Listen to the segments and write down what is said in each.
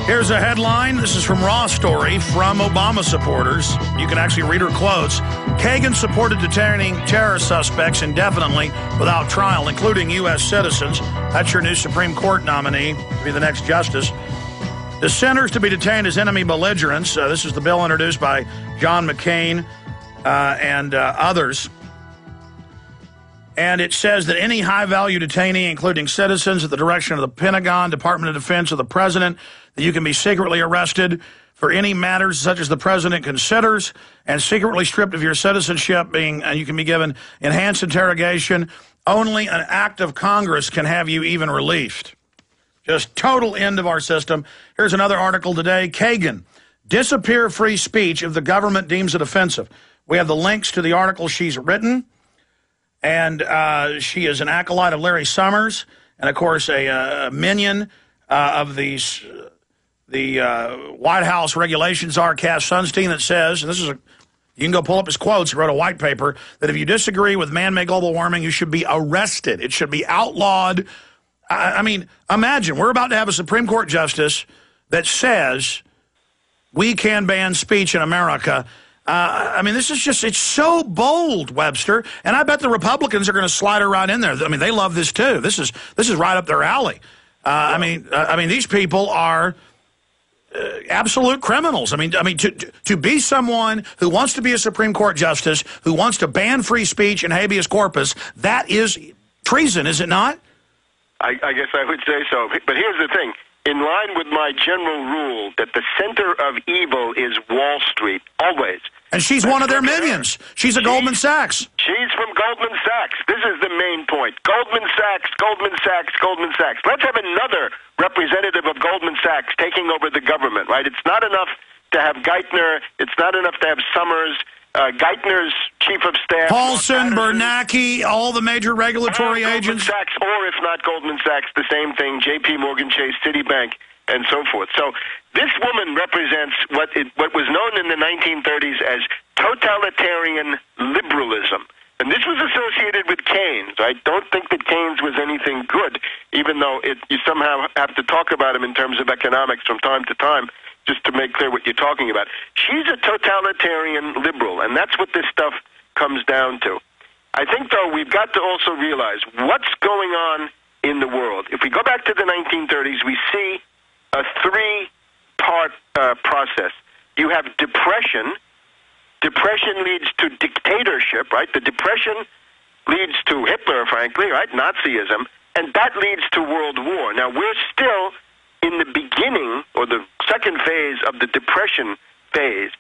Here's a headline. This is from Raw Story from Obama supporters. You can actually read her quotes. Kagan supported detaining terror suspects indefinitely without trial, including U.S. citizens. That's your new Supreme Court nominee to be the next justice. Dissenters to be detained as enemy belligerents. This is the bill introduced by John McCain and others. And it says that any high-value detainee, including citizens at the direction of the Pentagon, Department of Defense, or the President, that you can be secretly arrested for any matters such as the President considers and secretly stripped of your citizenship, you can be given enhanced interrogation. Only an act of Congress can have you even released. Just total end of our system. Here's another article today. Kagan, disappear free speech if the government deems it offensive. We have the links to the article she's written. And she is an acolyte of Larry Summers, and, of course, a minion of the White House regulations czar Cass Sunstein, that says, and you can go pull up his quotes, he wrote a white paper, that if you disagree with man-made global warming, you should be arrested. It should be outlawed. I mean, imagine, we're about to have a Supreme Court justice that says we can ban speech in America. I mean, this is just, it's so bold, Webster, and I bet the Republicans are going to slide her right in there. I mean, they love this too. This is right up their alley. I mean, these people are absolute criminals. I mean, to be someone who wants to be a Supreme Court justice, who wants to ban free speech and habeas corpus, that is treason, is it not? I guess I would say so. But here's the thing. In line with my general rule that the center of evil is Wall Street, always. And she's one of their minions. She's a Goldman Sachs. She's from Goldman Sachs. This is the main point. Goldman Sachs, Goldman Sachs, Goldman Sachs. Let's have another representative of Goldman Sachs taking over the government, right? It's not enough to have Geithner. It's not enough to have Summers. Geithner's chief of staff. Paulson, Bernanke, all the major regulatory agents. Goldman Sachs, or if not Goldman Sachs, the same thing, J.P. Morgan Chase, Citibank, and so forth. So this woman represents what was known in the 1930s as totalitarian liberalism. And this was associated with Keynes. I don't think that Keynes was anything good, even though you somehow have to talk about him in terms of economics from time to time, just to make clear what you're talking about. She's a totalitarian liberal, and that's what this stuff comes down to. I think, though, we've got to also realize what's going on in the world. If we go back to the 1930s, we see a three-part process. You have depression. Depression leads to dictatorship, right? The depression leads to Hitler, frankly, right? Nazism, and that leads to World War. Now, we're still in the beginning, or the second phase of the depression phase.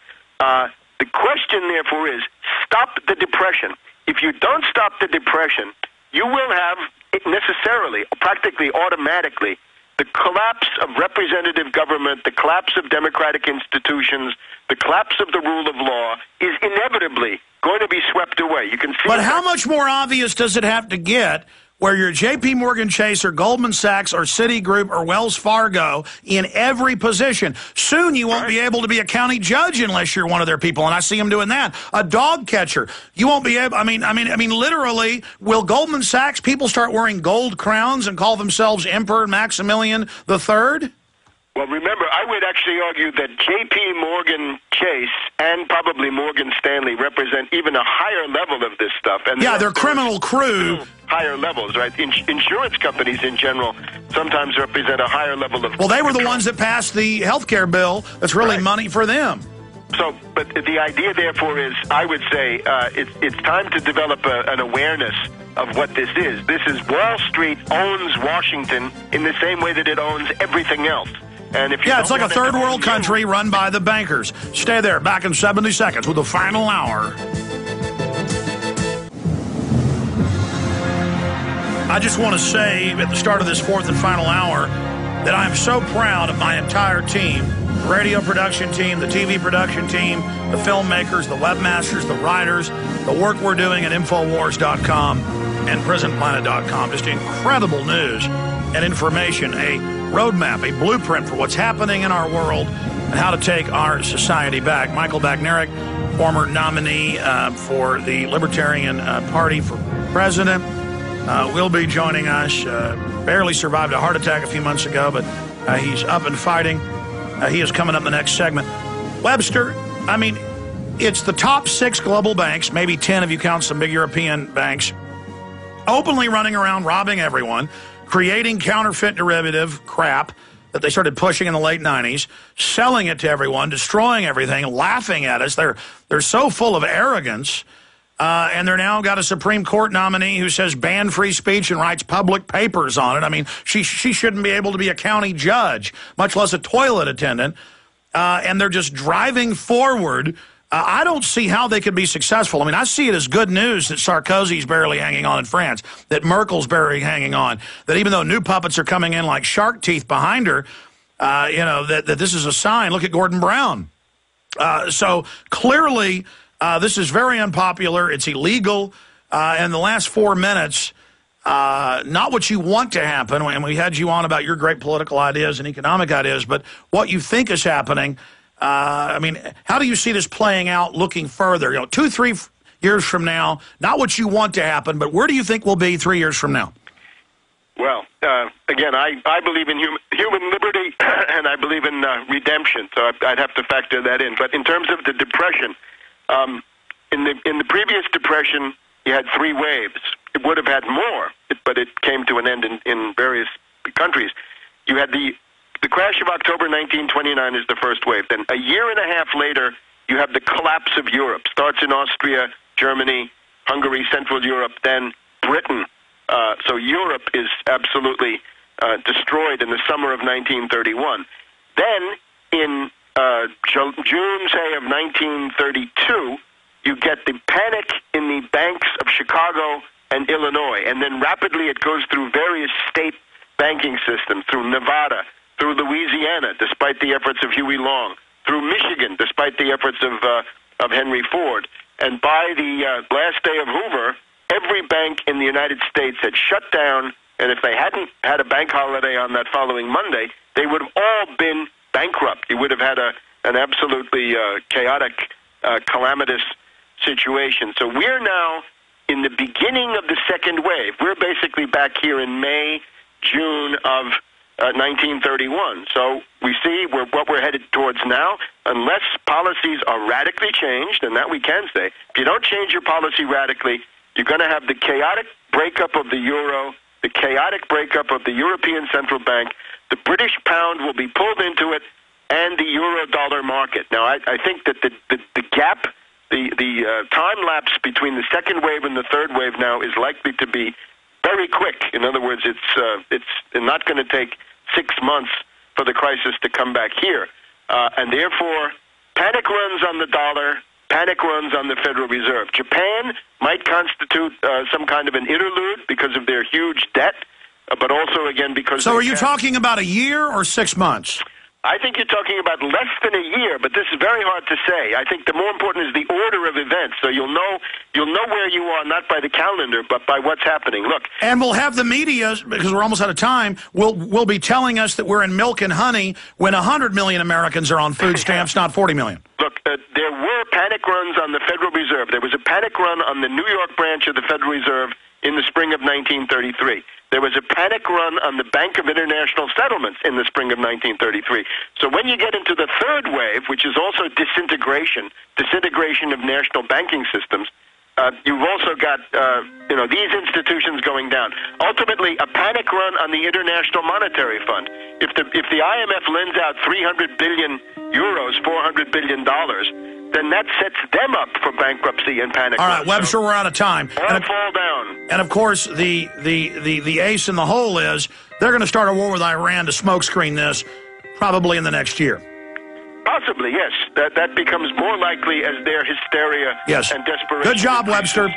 The question, therefore, is stop the depression. If you don't stop the depression, you will have necessarily, practically automatically, the collapse of representative government, the collapse of democratic institutions, the collapse of the rule of law is inevitably going to be swept away. You can see. But how much more obvious does it have to get where you're J.P. Morgan Chase or Goldman Sachs or Citigroup or Wells Fargo in every position? Soon you won't be able to be a county judge unless you're one of their people, and I see them doing that. A dog catcher. You won't be able, I mean, literally, will Goldman Sachs people start wearing gold crowns and call themselves Emperor Maximilian III? Well, remember, I would actually argue that J.P. Morgan Chase and probably Morgan Stanley represent even a higher level of this stuff. And yeah, their criminal crew. Higher levels, right? Insurance companies in general sometimes represent a higher level of... Well, they were the ones that passed the health care bill that's really money for them. So, but the idea, therefore, is, I would say, it's time to develop an awareness of what this is. This is Wall Street owns Washington in the same way that it owns everything else. And if it's like a third world country run by the bankers. Stay there, back in 70 seconds with the final hour. I just want to say at the start of this fourth and final hour that I am so proud of my entire team, the radio production team, the TV production team, the filmmakers, the webmasters, the writers, the work we're doing at Infowars.com and PrisonPlanet.com. Just incredible news and information, a roadmap, a blueprint for what's happening in our world and how to take our society back. Michael Bagnerick, former nominee for the Libertarian Party for president, will be joining us. Barely survived a heart attack a few months ago, but he's up and fighting. He is coming up in the next segment. Webster, I mean, it's the top 6 global banks, maybe 10 if you count some big European banks, openly running around robbing everyone, creating counterfeit derivative crap that they started pushing in the late 90s, selling it to everyone, destroying everything, laughing at us. They're so full of arrogance, and they're now got a Supreme Court nominee who says ban free speech and writes public papers on it. I mean, she shouldn't be able to be a county judge, much less a toilet attendant, and they're just driving forward. I don't see how they could be successful. I mean, I see it as good news that Sarkozy's barely hanging on in France, that Merkel's barely hanging on, that even though new puppets are coming in like shark teeth behind her, that this is a sign. Look at Gordon Brown. So clearly, this is very unpopular. It's illegal. And the last 4 minutes, not what you want to happen, and we had you on about your great political ideas and economic ideas, but what you think is happening. I mean, how do you see this playing out looking further? 2-3 years from now, not what you want to happen, but where do you think we'll be 3 years from now? Well, again, I believe in human liberty, and I believe in redemption, so I'd have to factor that in. But in terms of the Depression, in the previous Depression, you had 3 waves. It would have had more, but it came to an end in various countries. You had the crash of October 1929 is the first wave. Then a year and a half later, you have the collapse of Europe. Starts in Austria, Germany, Hungary, Central Europe, then Britain. So Europe is absolutely destroyed in the summer of 1931. Then in June, say, of 1932, you get the panic in the banks of Chicago and Illinois. And then rapidly it goes through various state banking systems, through Nevada, through Louisiana, despite the efforts of Huey Long, through Michigan, despite the efforts of Henry Ford. And by the last day of Hoover, every bank in the United States had shut down, and if they hadn't had a bank holiday on that following Monday, they would have all been bankrupt. You would have had an absolutely chaotic, calamitous situation. So we're now in the beginning of the second wave. We're basically back here in May, June of 1931. So we see what we're headed towards now, unless policies are radically changed, and that we can say. If you don't change your policy radically, you're going to have the chaotic breakup of the euro, the chaotic breakup of the European Central Bank. The British pound will be pulled into it, and the euro-dollar market. Now, I think that the gap, the time lapse between the second wave and the third wave now is likely to be very quick. In other words, it's not going to take 6 months for the crisis to come back here. And therefore, panic runs on the dollar, panic runs on the Federal Reserve. Japan might constitute some kind of an interlude because of their huge debt, but also, again, because... So are you talking about a year or 6 months? I think you're talking about less than a year, but this is very hard to say. I think the more important is the order of events. So you'll know where you are, not by the calendar, but by what's happening. Look, and we'll have the media, because we're almost out of time, will be telling us that we're in milk and honey when 100 million Americans are on food stamps, not 40 million. Look, there were panic runs on the Federal Reserve. There was a panic run on the New York branch of the Federal Reserve in the spring of 1933. There was a panic run on the Bank of International Settlements in the spring of 1933. So when you get into the third wave, which is also disintegration of national banking systems, you've also got these institutions going down. Ultimately, a panic run on the International Monetary Fund. If the IMF lends out 300 billion euros, $400 billion, then that sets them up for bankruptcy and panic. All right, Webster, we're out of time. All fall down. And of course, the ace in the hole is they're going to start a war with Iran to smokescreen this probably in the next year. Possibly, yes. That becomes more likely as their hysteria and desperation. Good job, Webster.